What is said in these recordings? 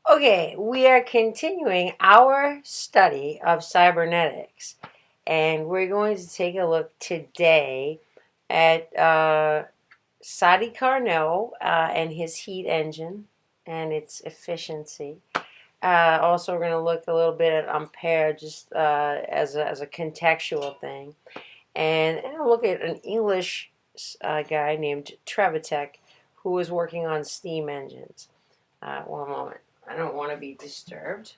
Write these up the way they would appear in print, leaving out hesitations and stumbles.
Okay, we are continuing our study of cybernetics, and we're going to take a look today at Sadi Carnot and his heat engine and its efficiency. Also, we're going to look a little bit at Ampere just as a contextual thing, and I'll look at an English guy named Trevetick who was working on steam engines. One moment. I don't want to be disturbed.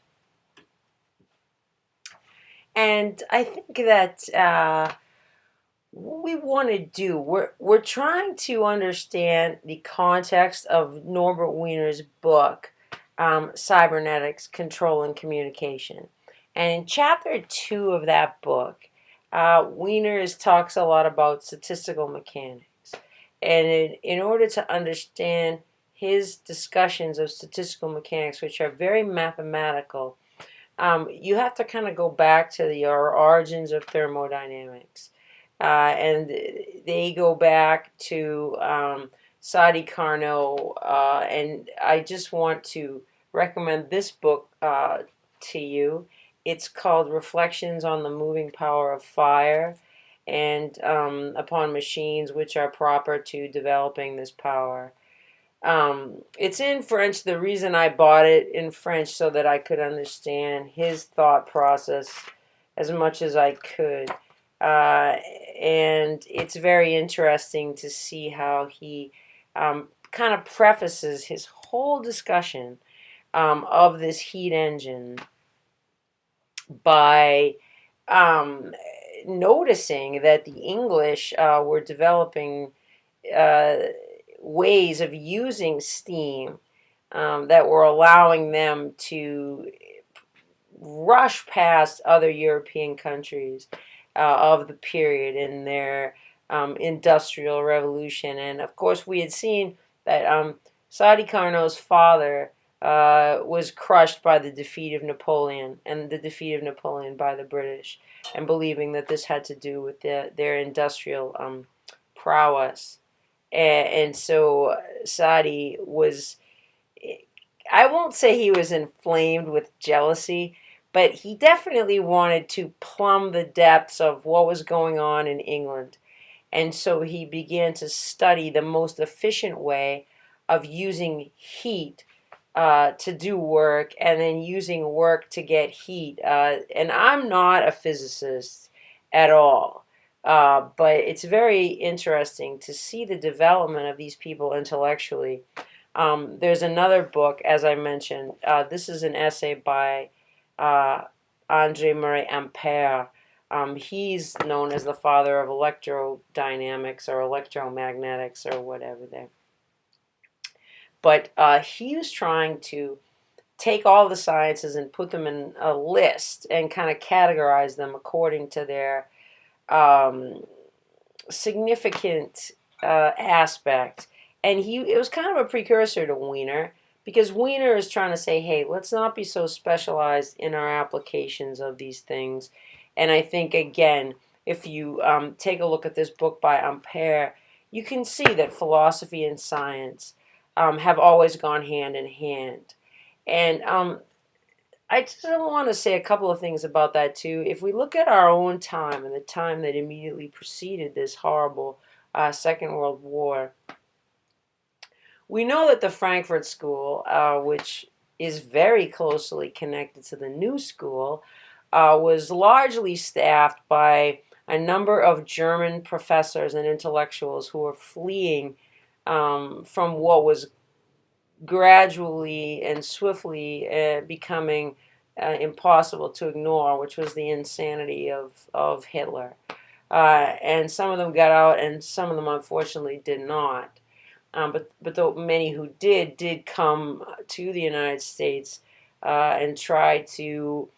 And I think that what we want to do, we're trying to understand the context of Norbert Wiener's book, Cybernetics, Control and Communication. And in chapter 2 of that book, Wiener talks a lot about statistical mechanics. And in order to understand his discussions of statistical mechanics, which are very mathematical, you have to kind of go back to the origins of thermodynamics. And they go back to Sadi Carnot. And I just want to recommend this book to you. It's called Reflections on the Moving Power of Fire and upon Machines which are proper to developing this power. It's in French. The reason I bought it in French so that I could understand his thought process as much as I could. And it's very interesting to see how he kind of prefaces his whole discussion of this heat engine by noticing that the English were developing ways of using steam that were allowing them to rush past other European countries of the period in their industrial revolution. And of course, we had seen that Sadi Carnot's father was crushed by the defeat of Napoleon and the defeat of Napoleon by the British, and believing that this had to do with their industrial prowess. And so Sadi was, I won't say he was inflamed with jealousy, but he definitely wanted to plumb the depths of what was going on in England. And so he began to study the most efficient way of using heat to do work, and then using work to get heat. And I'm not a physicist at all. But it's very interesting to see the development of these people intellectually. There's another book, as I mentioned. This is an essay by André-Marie Ampère. He's known as the father of electrodynamics or electromagnetics or whatever there. But he was trying to take all the sciences and put them in a list and kind of categorize them according to their significant aspect. And it was kind of a precursor to Wiener, because Wiener is trying to say, hey, let's not be so specialized in our applications of these things. And I think, again, if you take a look at this book by Ampère, you can see that philosophy and science have always gone hand in hand. And I just want to say a couple of things about that too. If we look at our own time and the time that immediately preceded this horrible Second World War, we know that the Frankfurt School, which is very closely connected to the New School, was largely staffed by a number of German professors and intellectuals who were fleeing from what was gradually and swiftly becoming impossible to ignore, which was the insanity of Hitler. And some of them got out, and some of them unfortunately did not. But the many who did come to the United States and try to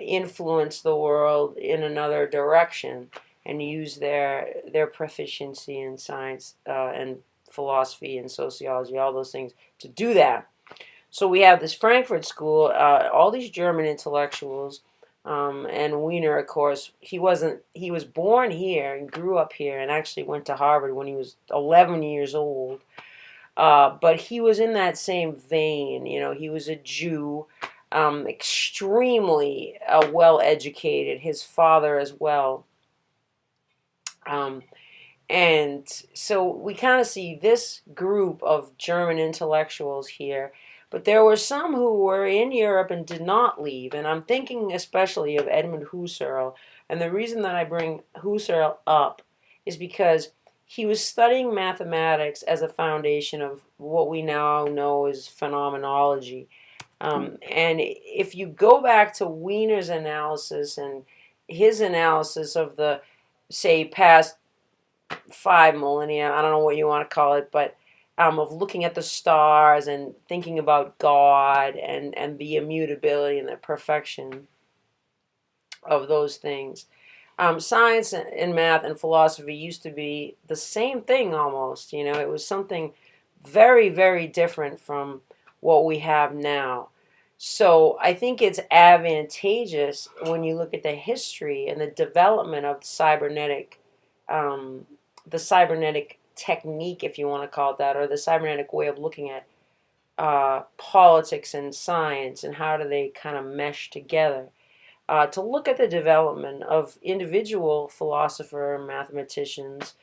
influence the world in another direction and use their proficiency in science and philosophy and sociology, all those things, to do that. So we have this Frankfurt School, all these German intellectuals, and Wiener, of course, he was born here and grew up here and actually went to Harvard when he was 11 years old. But he was in that same vein. He was a Jew, extremely well educated, his father as well. Um, and so we kind of see this group of German intellectuals here. But there were some who were in Europe and did not leave. And I'm thinking especially of Edmund Husserl. And the reason that I bring Husserl up is because he was studying mathematics as a foundation of what we now know as phenomenology. And if you go back to Wiener's analysis and his analysis of the, say, past 5 millennia, I don't know what you want to call it, but of looking at the stars and thinking about God and the immutability and the perfection of those things. Science and math and philosophy used to be the same thing almost. It was something very, very different from what we have now. So I think it's advantageous when you look at the history and the development of the cybernetic technique, if you want to call it that, or the cybernetic way of looking at politics and science and how do they kind of mesh together. To look at the development of individual philosopher mathematicians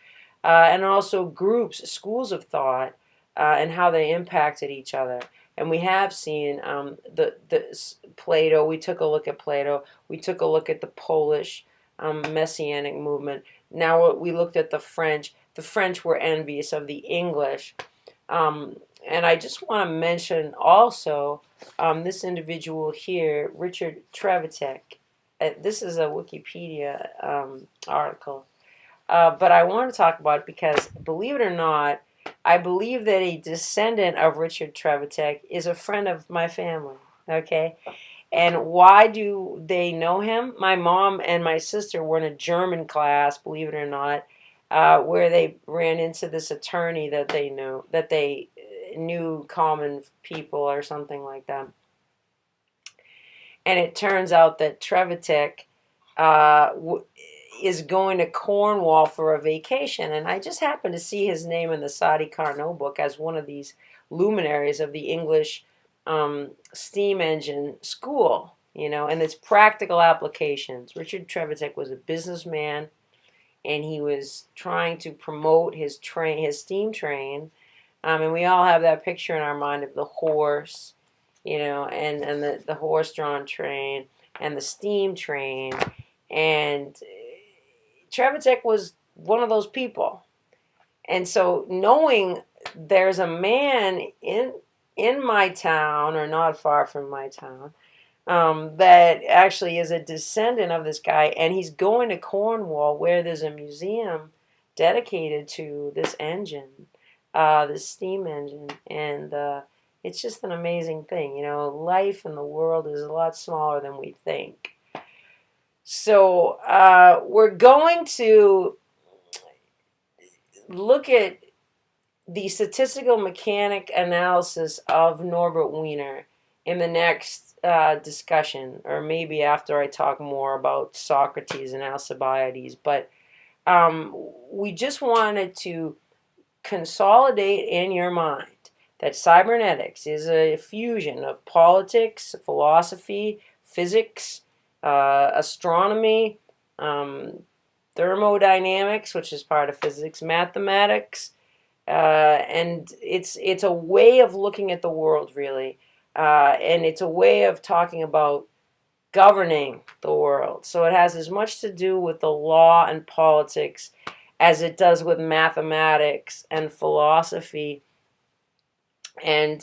and also groups, schools of thought, and how they impacted each other. And we have seen the Plato. We took a look at Plato. We took a look at the Polish Messianic movement. Now we looked at the French. The French were envious of the English. And I just want to mention also this individual here, Richard Trevetick. This is a Wikipedia article. But I want to talk about it because, believe it or not, I believe that a descendant of Richard Trevetick is a friend of my family. Okay? And why do they know him? My mom and my sister were in a German class, believe it or not, where they ran into this attorney that they knew common people or something like that. And it turns out that Trevetick is going to Cornwall for a vacation. And I just happened to see his name in the Sadi Carnot book as one of these luminaries of the English steam engine school, and its practical applications. Richard Trevetick was a businessman, and he was trying to promote his steam train. And we all have that picture in our mind of the horse, and the horse-drawn train and the steam train. And Trevetick was one of those people. And so knowing there's a man in my town, or not far from my town, that actually is a descendant of this guy, and he's going to Cornwall where there's a museum dedicated to this engine, this steam engine, and it's just an amazing thing. Life in the world is a lot smaller than we think. So we're going to look at the statistical mechanic analysis of Norbert Wiener in the next discussion, or maybe after I talk more about Socrates and Alcibiades. But we just wanted to consolidate in your mind that cybernetics is a fusion of politics, philosophy, physics, astronomy, thermodynamics, which is part of physics, mathematics, and it's a way of looking at the world, really, and it's a way of talking about governing the world. So it has as much to do with the law and politics as it does with mathematics and philosophy. And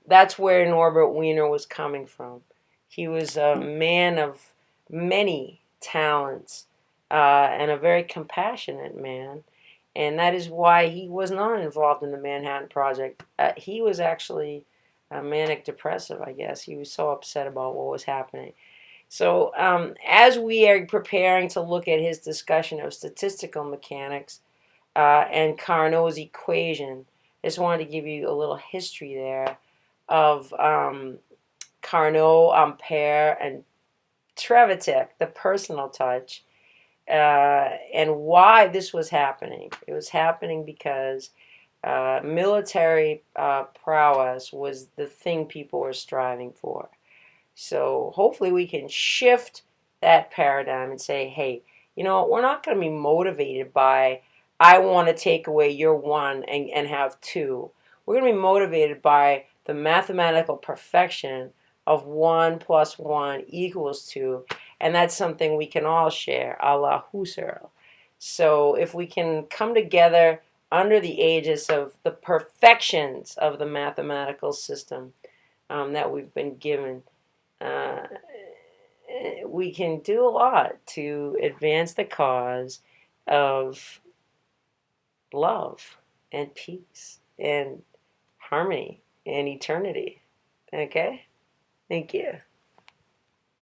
that's where Norbert Wiener was coming from. He was a man of many talents and a very compassionate man. And that is why he was not involved in the Manhattan Project. He was actually manic depressive, I guess. He was so upset about what was happening. So as we are preparing to look at his discussion of statistical mechanics and Carnot's equation, I just wanted to give you a little history there of Carnot, Ampere, and Trevetick, the personal touch, and why this was happening. It was happening because Military prowess was the thing people were striving for. So hopefully we can shift that paradigm and say, hey, you know what, we're not going to be motivated by, I want to take away your one and have two. We're going to be motivated by the mathematical perfection of 1 plus 1 equals 2. And that's something we can all share, a la Husserl. So if we can come together under the aegis of the perfections of the mathematical system that we've been given, uh, we can do a lot to advance the cause of love and peace and harmony and eternity. Okay? Thank you.